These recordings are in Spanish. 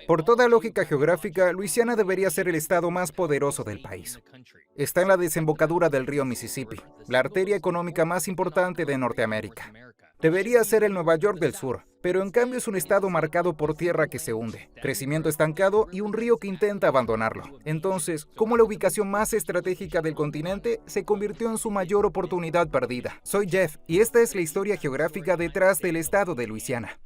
Por toda lógica geográfica, Luisiana debería ser el estado más poderoso del país. Está en la desembocadura del río Mississippi, la arteria económica más importante de Norteamérica. Debería ser el Nueva York del Sur, pero en cambio es un estado marcado por tierra que se hunde, crecimiento estancado y un río que intenta abandonarlo. Entonces, ¿cómo la ubicación más estratégica del continente se convirtió en su mayor oportunidad perdida? Soy Jeff, y esta es la historia geográfica detrás del estado de Luisiana.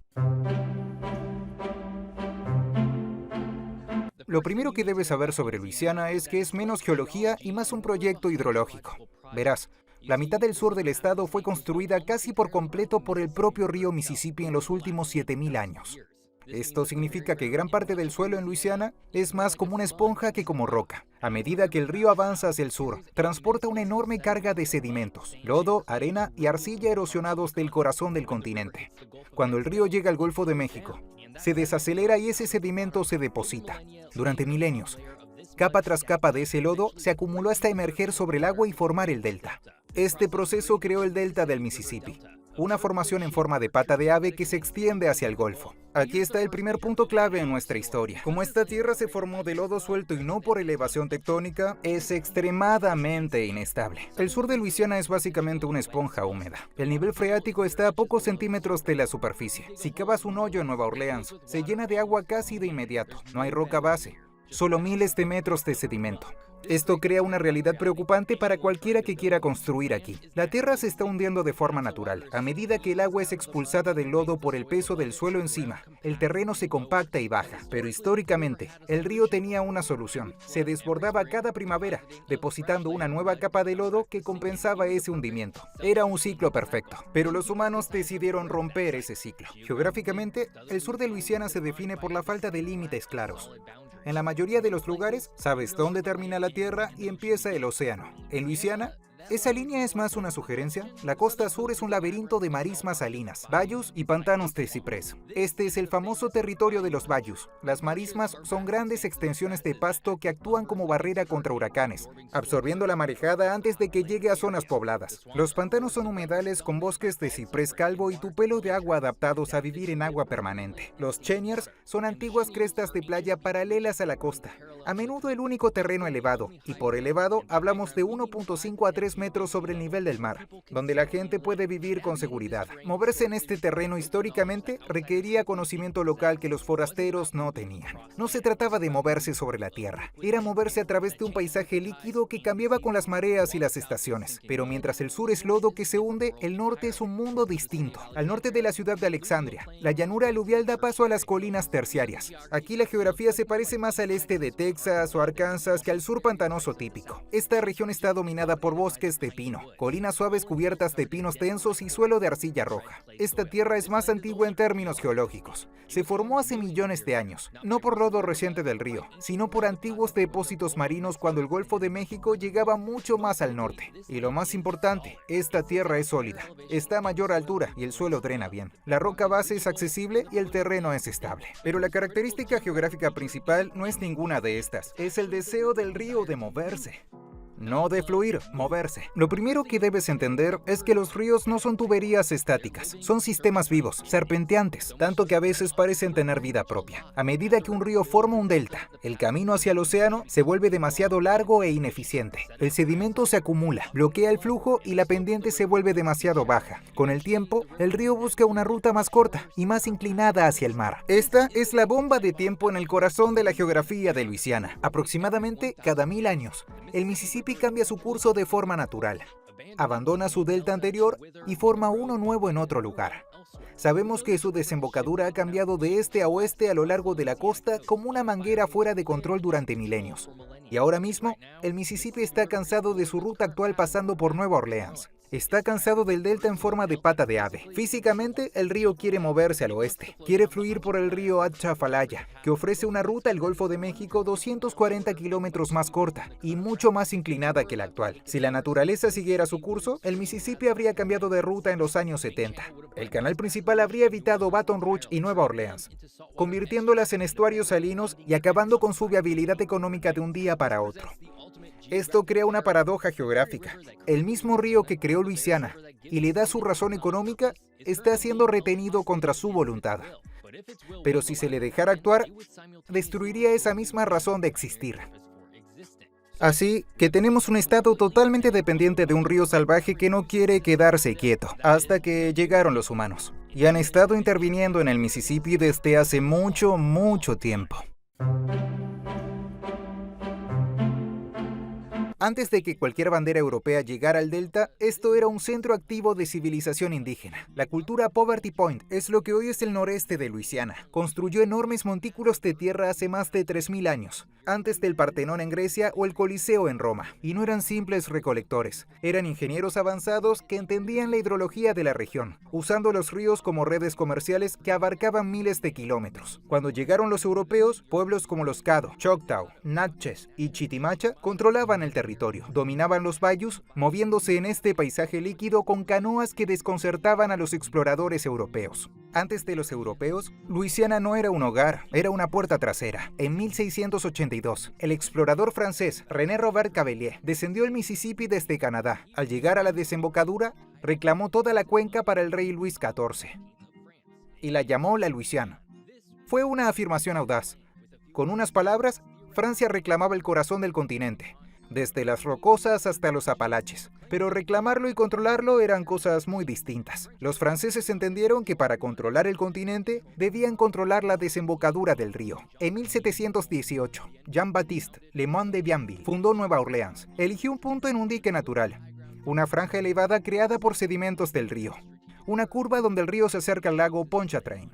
Lo primero que debes saber sobre Luisiana es que es menos geología y más un proyecto hidrológico. Verás, la mitad del sur del estado fue construida casi por completo por el propio río Mississippi en los últimos 7000 años. Esto significa que gran parte del suelo en Luisiana es más como una esponja que como roca. A medida que el río avanza hacia el sur, transporta una enorme carga de sedimentos, lodo, arena y arcilla erosionados del corazón del continente. Cuando el río llega al Golfo de México, se desacelera y ese sedimento se deposita. Durante milenios, capa tras capa de ese lodo se acumuló hasta emerger sobre el agua y formar el delta. Este proceso creó el delta del Mississippi, una formación en forma de pata de ave que se extiende hacia el Golfo. Aquí está el primer punto clave en nuestra historia. Como esta tierra se formó de lodo suelto y no por elevación tectónica, es extremadamente inestable. El sur de Luisiana es básicamente una esponja húmeda. El nivel freático está a pocos centímetros de la superficie. Si cavas un hoyo en Nueva Orleans, se llena de agua casi de inmediato. No hay roca base, solo miles de metros de sedimento. Esto crea una realidad preocupante para cualquiera que quiera construir aquí. La tierra se está hundiendo de forma natural. A medida que el agua es expulsada del lodo por el peso del suelo encima, el terreno se compacta y baja. Pero históricamente, el río tenía una solución. Se desbordaba cada primavera, depositando una nueva capa de lodo que compensaba ese hundimiento. Era un ciclo perfecto, pero los humanos decidieron romper ese ciclo. Geográficamente, el sur de Luisiana se define por la falta de límites claros. En la mayoría de los lugares, sabes dónde termina la tierra y empieza el océano. En Luisiana, esa línea es más una sugerencia. La costa sur es un laberinto de marismas salinas, bayous y pantanos de ciprés. Este es el famoso territorio de los bayous. Las marismas son grandes extensiones de pasto que actúan como barrera contra huracanes, absorbiendo la marejada antes de que llegue a zonas pobladas. Los pantanos son humedales con bosques de ciprés calvo y tupelo de agua adaptados a vivir en agua permanente. Los cheniers son antiguas crestas de playa paralelas a la costa, a menudo el único terreno elevado, y por elevado hablamos de 1.5 a 3 metros sobre el nivel del mar, donde la gente puede vivir con seguridad. Moverse en este terreno históricamente requería conocimiento local que los forasteros no tenían. No se trataba de moverse sobre la tierra, era moverse a través de un paisaje líquido que cambiaba con las mareas y las estaciones. Pero mientras el sur es lodo que se hunde, el norte es un mundo distinto. Al norte de la ciudad de Alexandria, la llanura aluvial da paso a las colinas terciarias. Aquí la geografía se parece más al este de Texas o Arkansas que al sur pantanoso típico. Esta región está dominada por bosques de pino, colinas suaves cubiertas de pinos densos y suelo de arcilla roja. Esta tierra es más antigua en términos geológicos. Se formó hace millones de años, no por lodo reciente del río, sino por antiguos depósitos marinos cuando el Golfo de México llegaba mucho más al norte. Y lo más importante, esta tierra es sólida, está a mayor altura y el suelo drena bien. La roca base es accesible y el terreno es estable. Pero la característica geográfica principal no es ninguna de estas, es el deseo del río de moverse. No de fluir, moverse. Lo primero que debes entender es que los ríos no son tuberías estáticas, son sistemas vivos, serpenteantes, tanto que a veces parecen tener vida propia. A medida que un río forma un delta, el camino hacia el océano se vuelve demasiado largo e ineficiente. El sedimento se acumula, bloquea el flujo y la pendiente se vuelve demasiado baja. Con el tiempo, el río busca una ruta más corta y más inclinada hacia el mar. Esta es la bomba de tiempo en el corazón de la geografía de Luisiana. Aproximadamente cada 1000 años, el Mississippi cambia su curso de forma natural, abandona su delta anterior y forma uno nuevo en otro lugar. Sabemos que su desembocadura ha cambiado de este a oeste a lo largo de la costa como una manguera fuera de control durante milenios. Y ahora mismo, el Mississippi está cansado de su ruta actual pasando por Nueva Orleans. Está cansado del delta en forma de pata de ave. Físicamente, el río quiere moverse al oeste. Quiere fluir por el río Atchafalaya, que ofrece una ruta al Golfo de México 240 kilómetros más corta y mucho más inclinada que la actual. Si la naturaleza siguiera su curso, el Mississippi habría cambiado de ruta en los años 70. El canal principal habría evitado Baton Rouge y Nueva Orleans, convirtiéndolas en estuarios salinos y acabando con su viabilidad económica de un día para otro. Esto crea una paradoja geográfica. El mismo río que creó Luisiana y le da su razón económica está siendo retenido contra su voluntad. Pero si se le dejara actuar, destruiría esa misma razón de existir. Así que tenemos un estado totalmente dependiente de un río salvaje que no quiere quedarse quieto, hasta que llegaron los humanos. Y han estado interviniendo en el Mississippi desde hace mucho, mucho tiempo. Antes de que cualquier bandera europea llegara al delta, esto era un centro activo de civilización indígena. La cultura Poverty Point es lo que hoy es el noreste de Luisiana. Construyó enormes montículos de tierra hace más de 3000 años, antes del Partenón en Grecia o el Coliseo en Roma. Y no eran simples recolectores, eran ingenieros avanzados que entendían la hidrología de la región, usando los ríos como redes comerciales que abarcaban miles de kilómetros. Cuando llegaron los europeos, pueblos como los Caddo, Choctaw, Natchez y Chitimacha controlaban el territorio. Dominaban los bayous, moviéndose en este paisaje líquido con canoas que desconcertaban a los exploradores europeos. Antes de los europeos, Luisiana no era un hogar, era una puerta trasera. En 1682, el explorador francés René Robert Cavelier descendió el Mississippi desde Canadá. Al llegar a la desembocadura, reclamó toda la cuenca para el rey Luis XIV y la llamó la Luisiana. Fue una afirmación audaz. Con unas palabras, Francia reclamaba el corazón del continente, desde las Rocosas hasta los Apalaches. Pero reclamarlo y controlarlo eran cosas muy distintas. Los franceses entendieron que para controlar el continente debían controlar la desembocadura del río. En 1718, Jean-Baptiste Lemoine de Bienville fundó Nueva Orleans. Eligió un punto en un dique natural, una franja elevada creada por sedimentos del río, una curva donde el río se acerca al lago Pontchartrain.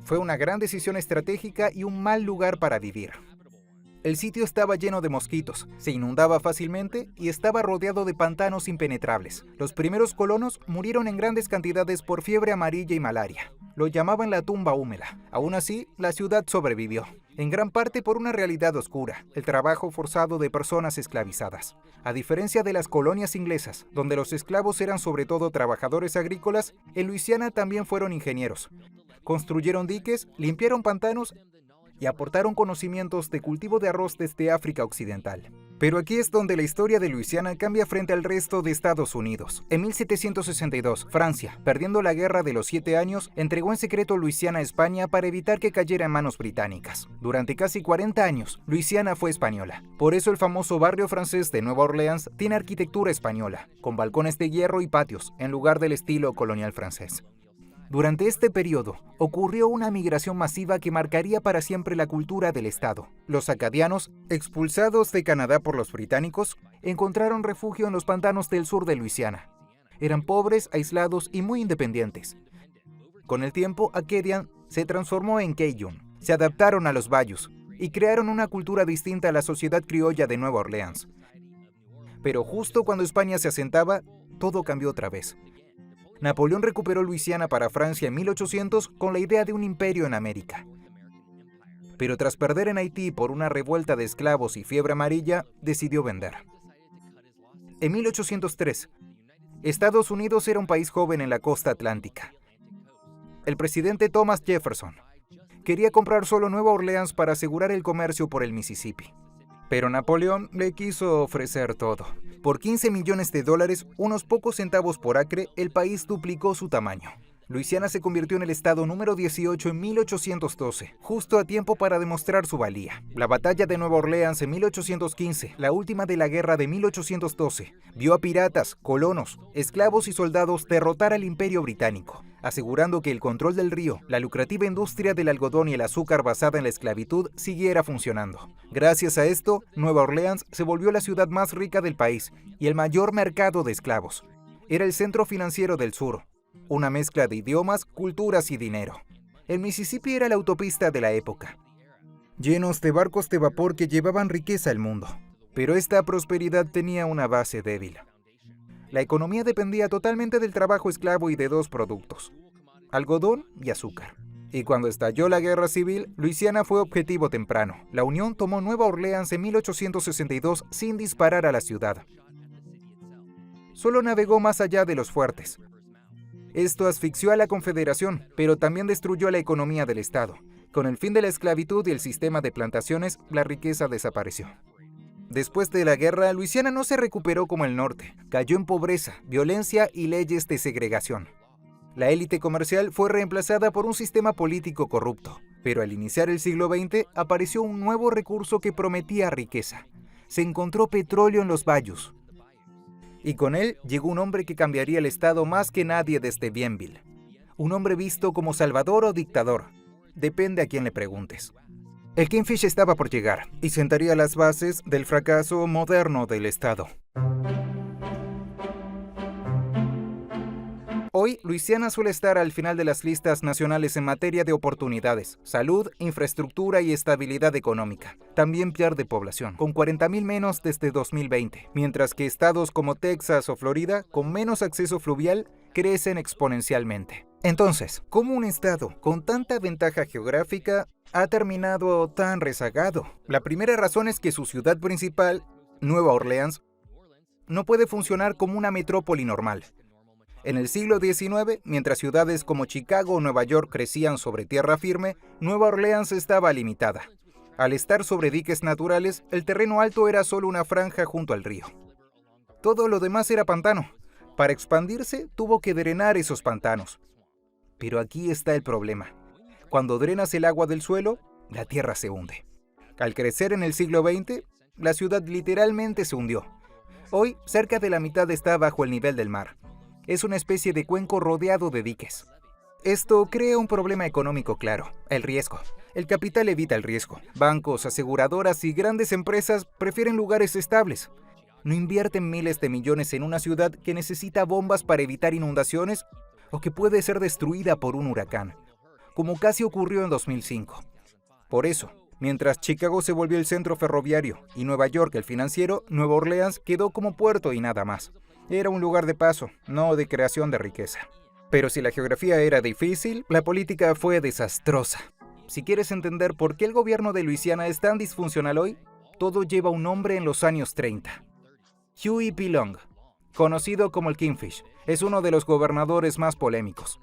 Fue una gran decisión estratégica y un mal lugar para vivir. El sitio estaba lleno de mosquitos, se inundaba fácilmente y estaba rodeado de pantanos impenetrables. Los primeros colonos murieron en grandes cantidades por fiebre amarilla y malaria. Lo llamaban la tumba húmeda. Aún así, la ciudad sobrevivió, en gran parte por una realidad oscura, el trabajo forzado de personas esclavizadas. A diferencia de las colonias inglesas, donde los esclavos eran sobre todo trabajadores agrícolas, en Luisiana también fueron ingenieros. Construyeron diques, limpiaron pantanos y aportaron conocimientos de cultivo de arroz desde África Occidental. Pero aquí es donde la historia de Luisiana cambia frente al resto de Estados Unidos. En 1762, Francia, perdiendo la Guerra de los 7 años, entregó en secreto Luisiana a España para evitar que cayera en manos británicas. Durante casi 40 años, Luisiana fue española. Por eso el famoso barrio francés de Nueva Orleans tiene arquitectura española, con balcones de hierro y patios, en lugar del estilo colonial francés. Durante este periodo, ocurrió una migración masiva que marcaría para siempre la cultura del estado. Los acadianos, expulsados de Canadá por los británicos, encontraron refugio en los pantanos del sur de Luisiana. Eran pobres, aislados y muy independientes. Con el tiempo, Acadian se transformó en Cajun. Se adaptaron a los bayous y crearon una cultura distinta a la sociedad criolla de Nueva Orleans. Pero justo cuando España se asentaba, todo cambió otra vez. Napoleón recuperó Luisiana para Francia en 1800 con la idea de un imperio en América. Pero tras perder en Haití por una revuelta de esclavos y fiebre amarilla, decidió vender. En 1803, Estados Unidos era un país joven en la costa atlántica. El presidente Thomas Jefferson quería comprar solo Nueva Orleans para asegurar el comercio por el Mississippi. Pero Napoleón le quiso ofrecer todo. Por $15 millones, unos pocos centavos por acre, el país duplicó su tamaño. Luisiana se convirtió en el estado número 18 en 1812, justo a tiempo para demostrar su valía. La batalla de Nueva Orleans en 1815, la última de la guerra de 1812, vio a piratas, colonos, esclavos y soldados derrotar al Imperio Británico, asegurando que el control del río, la lucrativa industria del algodón y el azúcar basada en la esclavitud siguiera funcionando. Gracias a esto, Nueva Orleans se volvió la ciudad más rica del país y el mayor mercado de esclavos. Era el centro financiero del sur, una mezcla de idiomas, culturas y dinero. El Mississippi era la autopista de la época, llenos de barcos de vapor que llevaban riqueza al mundo. Pero esta prosperidad tenía una base débil. La economía dependía totalmente del trabajo esclavo y de dos productos: algodón y azúcar. Y cuando estalló la guerra civil, Luisiana fue objetivo temprano. La Unión tomó Nueva Orleans en 1862 sin disparar a la ciudad. Solo navegó más allá de los fuertes. Esto asfixió a la Confederación, pero también destruyó la economía del estado. Con el fin de la esclavitud y el sistema de plantaciones, la riqueza desapareció. Después de la guerra, Luisiana no se recuperó como el norte. Cayó en pobreza, violencia y leyes de segregación. La élite comercial fue reemplazada por un sistema político corrupto, pero al iniciar el siglo XX apareció un nuevo recurso que prometía riqueza. Se encontró petróleo en los Bayous. Y con él llegó un hombre que cambiaría el estado más que nadie desde Bienville. Un hombre visto como salvador o dictador. Depende a quién le preguntes. El Kingfish estaba por llegar y sentaría las bases del fracaso moderno del estado. Hoy, Luisiana suele estar al final de las listas nacionales en materia de oportunidades, salud, infraestructura y estabilidad económica. También pierde población, con 40,000 menos desde 2020, mientras que estados como Texas o Florida, con menos acceso fluvial, crecen exponencialmente. Entonces, ¿cómo un estado con tanta ventaja geográfica ha terminado tan rezagado? La primera razón es que su ciudad principal, Nueva Orleans, no puede funcionar como una metrópoli normal. En el siglo XIX, mientras ciudades como Chicago o Nueva York crecían sobre tierra firme, Nueva Orleans estaba limitada. Al estar sobre diques naturales, el terreno alto era solo una franja junto al río. Todo lo demás era pantano. Para expandirse, tuvo que drenar esos pantanos. Pero aquí está el problema. Cuando drenas el agua del suelo, la tierra se hunde. Al crecer en el siglo XX, la ciudad literalmente se hundió. Hoy, cerca de la mitad está bajo el nivel del mar. Es una especie de cuenco rodeado de diques. Esto crea un problema económico claro, el riesgo. El capital evita el riesgo. Bancos, aseguradoras y grandes empresas prefieren lugares estables. No invierten miles de millones en una ciudad que necesita bombas para evitar inundaciones o que puede ser destruida por un huracán, como casi ocurrió en 2005. Por eso, mientras Chicago se volvió el centro ferroviario y Nueva York el financiero, Nueva Orleans quedó como puerto y nada más. Era un lugar de paso, no de creación de riqueza. Pero si la geografía era difícil, la política fue desastrosa. Si quieres entender por qué el gobierno de Luisiana es tan disfuncional hoy, todo lleva un nombre en los años 30. Huey P. Long, conocido como el Kingfish, es uno de los gobernadores más polémicos.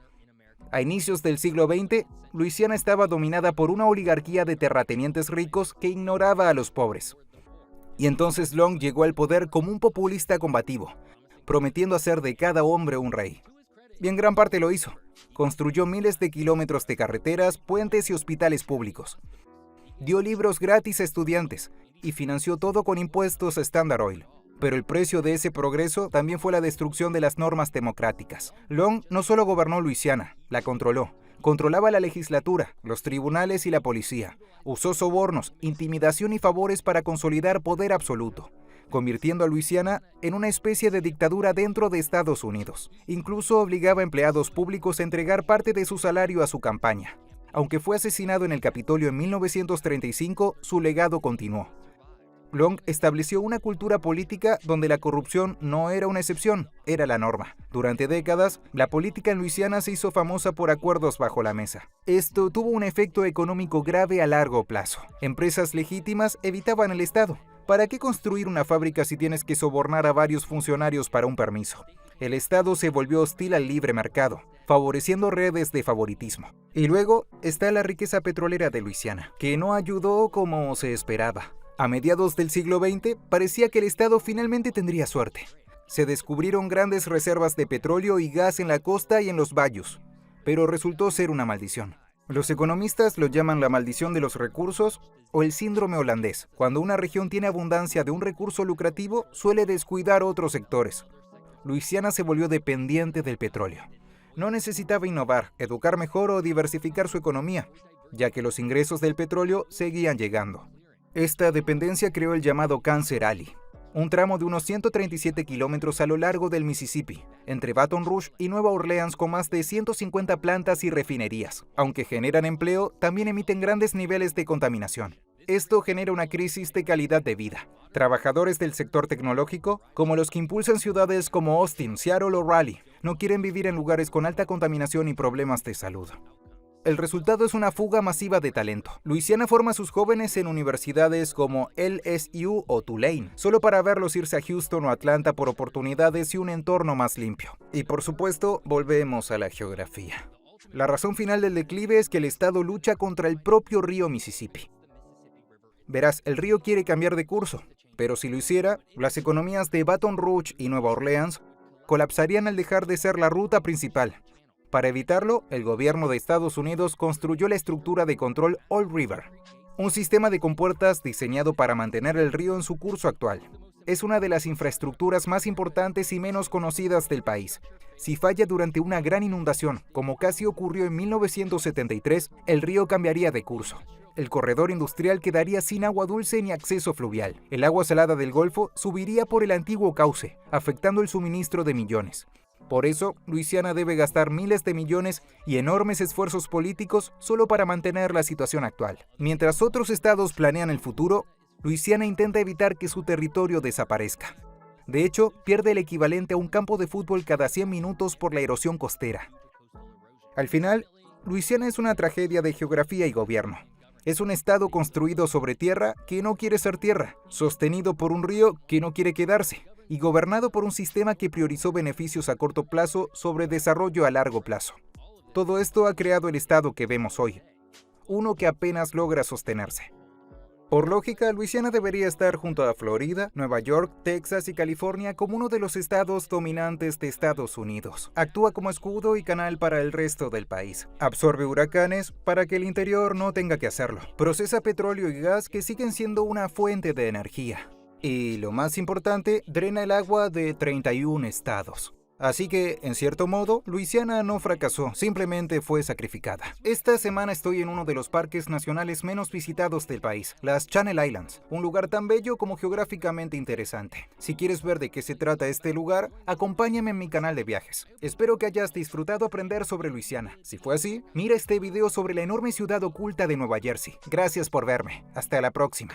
A inicios del siglo XX, Luisiana estaba dominada por una oligarquía de terratenientes ricos que ignoraba a los pobres. Y entonces Long llegó al poder como un populista combativo, prometiendo hacer de cada hombre un rey. Y en gran parte lo hizo. Construyó miles de kilómetros de carreteras, puentes y hospitales públicos. Dio libros gratis a estudiantes y financió todo con impuestos a Standard Oil. Pero el precio de ese progreso también fue la destrucción de las normas democráticas. Long no solo gobernó Luisiana, la controló. Controlaba la legislatura, los tribunales y la policía. Usó sobornos, intimidación y favores para consolidar poder absoluto, convirtiendo a Luisiana en una especie de dictadura dentro de Estados Unidos. Incluso obligaba a empleados públicos a entregar parte de su salario a su campaña. Aunque fue asesinado en el Capitolio en 1935, su legado continuó. Long estableció una cultura política donde la corrupción no era una excepción, era la norma. Durante décadas, la política en Luisiana se hizo famosa por acuerdos bajo la mesa. Esto tuvo un efecto económico grave a largo plazo. Empresas legítimas evitaban el Estado. ¿Para qué construir una fábrica si tienes que sobornar a varios funcionarios para un permiso? El Estado se volvió hostil al libre mercado, favoreciendo redes de favoritismo. Y luego está la riqueza petrolera de Luisiana, que no ayudó como se esperaba. A mediados del siglo XX, parecía que el Estado finalmente tendría suerte. Se descubrieron grandes reservas de petróleo y gas en la costa y en los Bayous, pero resultó ser una maldición. Los economistas lo llaman la maldición de los recursos o el síndrome holandés. Cuando una región tiene abundancia de un recurso lucrativo, suele descuidar otros sectores. Luisiana se volvió dependiente del petróleo. No necesitaba innovar, educar mejor o diversificar su economía, ya que los ingresos del petróleo seguían llegando. Esta dependencia creó el llamado Cancer Alley, un tramo de unos 137 kilómetros a lo largo del Mississippi, entre Baton Rouge y Nueva Orleans, con más de 150 plantas y refinerías. Aunque generan empleo, también emiten grandes niveles de contaminación. Esto genera una crisis de calidad de vida. Trabajadores del sector tecnológico, como los que impulsan ciudades como Austin, Seattle o Raleigh, no quieren vivir en lugares con alta contaminación y problemas de salud. El resultado es una fuga masiva de talento. Luisiana forma a sus jóvenes en universidades como LSU o Tulane, solo para verlos irse a Houston o Atlanta por oportunidades y un entorno más limpio. Y por supuesto, volvemos a la geografía. La razón final del declive es que el estado lucha contra el propio río Mississippi. Verás, el río quiere cambiar de curso, pero si lo hiciera, las economías de Baton Rouge y Nueva Orleans colapsarían al dejar de ser la ruta principal. Para evitarlo, el gobierno de Estados Unidos construyó la estructura de control Old River, un sistema de compuertas diseñado para mantener el río en su curso actual. Es una de las infraestructuras más importantes y menos conocidas del país. Si falla durante una gran inundación, como casi ocurrió en 1973, el río cambiaría de curso. El corredor industrial quedaría sin agua dulce ni acceso fluvial. El agua salada del Golfo subiría por el antiguo cauce, afectando el suministro de millones. Por eso, Luisiana debe gastar miles de millones y enormes esfuerzos políticos solo para mantener la situación actual. Mientras otros estados planean el futuro, Luisiana intenta evitar que su territorio desaparezca. De hecho, pierde el equivalente a un campo de fútbol cada 100 minutos por la erosión costera. Al final, Luisiana es una tragedia de geografía y gobierno. Es un estado construido sobre tierra que no quiere ser tierra, sostenido por un río que no quiere quedarse, y gobernado por un sistema que priorizó beneficios a corto plazo sobre desarrollo a largo plazo. Todo esto ha creado el estado que vemos hoy, uno que apenas logra sostenerse. Por lógica, Luisiana debería estar junto a Florida, Nueva York, Texas y California como uno de los estados dominantes de Estados Unidos. Actúa como escudo y canal para el resto del país. Absorbe huracanes para que el interior no tenga que hacerlo. Procesa petróleo y gas que siguen siendo una fuente de energía. Y lo más importante, drena el agua de 31 estados. Así que, en cierto modo, Luisiana no fracasó, simplemente fue sacrificada. Esta semana estoy en uno de los parques nacionales menos visitados del país, las Channel Islands, un lugar tan bello como geográficamente interesante. Si quieres ver de qué se trata este lugar, acompáñame en mi canal de viajes. Espero que hayas disfrutado aprender sobre Luisiana. Si fue así, mira este video sobre la enorme ciudad oculta de Nueva Jersey. Gracias por verme. Hasta la próxima.